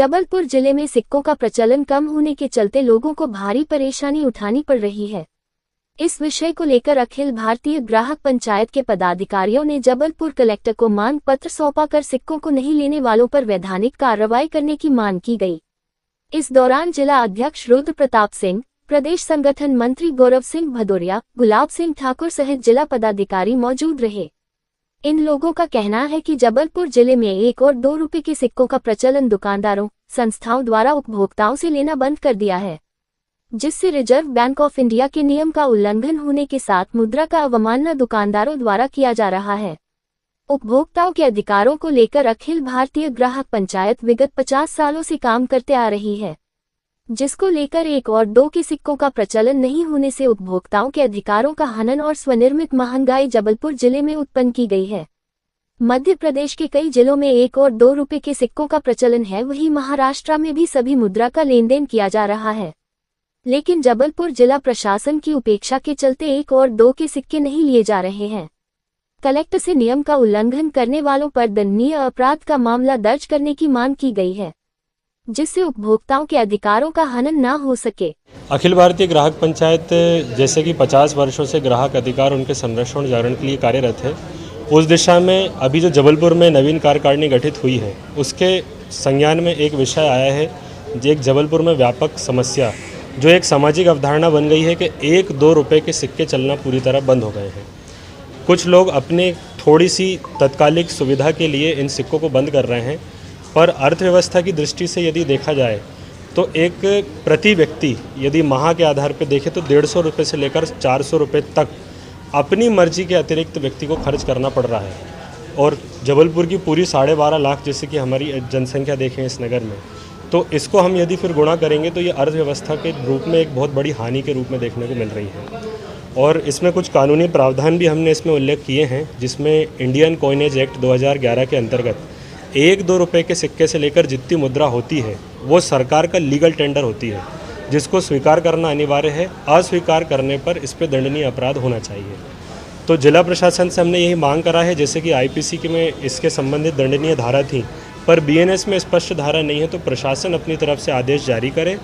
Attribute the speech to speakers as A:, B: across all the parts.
A: जबलपुर जिले में सिक्कों का प्रचलन कम होने के चलते लोगों को भारी परेशानी उठानी पड़ रही है। इस विषय को लेकर अखिल भारतीय ग्राहक पंचायत के पदाधिकारियों ने जबलपुर कलेक्टर को मांग पत्र सौंपा कर सिक्कों को नहीं लेने वालों पर वैधानिक कार्रवाई करने की मांग की गई। इस दौरान जिला अध्यक्ष रुद्र प्रताप सिंह, प्रदेश संगठन मंत्री गौरव सिंह भदौरिया, गुलाब सिंह ठाकुर सहित जिला पदाधिकारी मौजूद रहे। इन लोगों का कहना है कि जबलपुर जिले में 1 और 2 रुपए के सिक्कों का प्रचलन दुकानदारों, संस्थाओं द्वारा उपभोक्ताओं से लेना बंद कर दिया है, जिससे रिजर्व बैंक ऑफ इंडिया के नियम का उल्लंघन होने के साथ मुद्रा का अवमानना दुकानदारों द्वारा किया जा रहा है। उपभोक्ताओं के अधिकारों को लेकर अखिल भारतीय ग्राहक पंचायत विगत 50 सालों से काम करते आ रही है, जिसको लेकर 1 और 2 के सिक्कों का प्रचलन नहीं होने से उपभोक्ताओं के अधिकारों का हनन और स्वनिर्मित महंगाई जबलपुर जिले में उत्पन्न की गई है। मध्य प्रदेश के कई जिलों में 1 और 2 रुपए के सिक्कों का प्रचलन है, वहीं महाराष्ट्र में भी सभी मुद्रा का लेन देन किया जा रहा है, लेकिन जबलपुर जिला प्रशासन की उपेक्षा के चलते 1 और 2 के सिक्के नहीं लिए जा रहे हैं। कलेक्टर से नियम का उल्लंघन करने वालों पर दंडनीय अपराध का मामला दर्ज करने की मांग की गई है, जिससे उपभोक्ताओं के अधिकारों का हनन ना हो सके।
B: अखिल भारतीय ग्राहक पंचायत जैसे कि 50 वर्षों से ग्राहक अधिकार उनके संरक्षण जागरण के लिए कार्यरत है, उस दिशा में अभी जो जबलपुर में नवीन कार्यकारिणी गठित हुई है उसके संज्ञान में एक विषय आया है, जो एक जबलपुर में व्यापक समस्या, जो एक सामाजिक अवधारणा बन गई है कि 1-2 रुपए के सिक्के चलना पूरी तरह बंद हो गए हैं। कुछ लोग अपने थोड़ी सी तत्कालिक सुविधा के लिए इन सिक्कों को बंद कर रहे हैं, पर अर्थव्यवस्था की दृष्टि से यदि देखा जाए तो एक प्रति व्यक्ति यदि माह के आधार पर देखें तो 150 रुपये से लेकर 400 रुपये तक अपनी मर्जी के अतिरिक्त व्यक्ति को खर्च करना पड़ रहा है। और जबलपुर की पूरी 12.5 लाख जैसे कि हमारी जनसंख्या देखें इस नगर में, तो इसको हम यदि फिर गुणा करेंगे तो ये अर्थव्यवस्था के रूप में एक बहुत बड़ी हानि के रूप में देखने को मिल रही है। और इसमें कुछ कानूनी प्रावधान भी हमने इसमें उल्लेख किए हैं, जिसमें इंडियन कॉइनेज एक्ट 2011 के अंतर्गत 1-2 रुपये के सिक्के से लेकर जितनी मुद्रा होती है वो सरकार का लीगल टेंडर होती है, जिसको स्वीकार करना अनिवार्य है। अस्वीकार करने पर इस पर दंडनीय अपराध होना चाहिए। तो जिला प्रशासन से हमने यही मांग करा है, जैसे कि आईपीसी में इसके संबंधित दंडनीय धारा थी, पर बीएनएस में स्पष्ट धारा नहीं है, तो प्रशासन अपनी तरफ से आदेश जारी करे।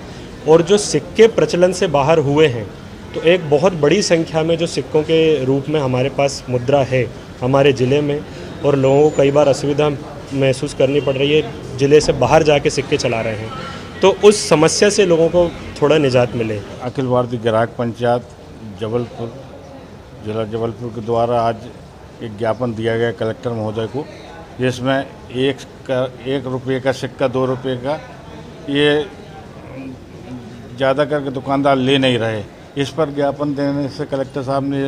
B: और जो सिक्के प्रचलन से बाहर हुए हैं, तो एक बहुत बड़ी संख्या में जो सिक्कों के रूप में हमारे पास मुद्रा है हमारे ज़िले में, और लोगों को कई बार असुविधा महसूस करनी पड़ रही है, ज़िले से बाहर जाके सिक्के चला रहे हैं, तो उस समस्या से लोगों को थोड़ा निजात मिले।
C: अखिल भारतीय ग्राहक पंचायत जबलपुर, जिला जबलपुर के द्वारा आज एक ज्ञापन दिया गया कलेक्टर महोदय को, जिसमें 1 रुपये का सिक्का 2 रुपये का ये ज़्यादा करके दुकानदार ले नहीं रहे। इस पर ज्ञापन देने से कलेक्टर साहब ने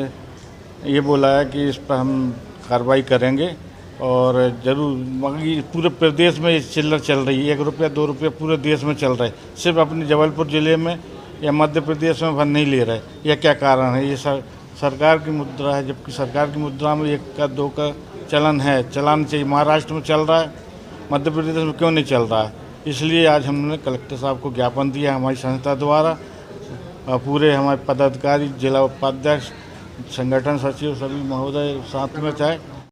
C: ये बोला है कि इस पर हम कार्रवाई करेंगे, और ज़रूर, मगर पूरे प्रदेश में ये चिल्लर चल रही है। 1 रुपया 2 रुपये पूरे देश में चल रहा है, सिर्फ अपने जबलपुर ज़िले में या मध्य प्रदेश में भर नहीं ले रहे। यह क्या कारण है? ये सरकार की मुद्रा है, जबकि सरकार की मुद्रा में 1 का 2 का चलन है, चलाना चाहिए। महाराष्ट्र में चल रहा है, मध्य प्रदेश में क्यों नहीं चल रहा है? इसलिए आज हमने कलेक्टर साहब को ज्ञापन दिया हमारी संस्था द्वारा। पूरे हमारे पदाधिकारी, जिला उपाध्यक्ष, संगठन सचिव, सभी महोदय साथ में थे।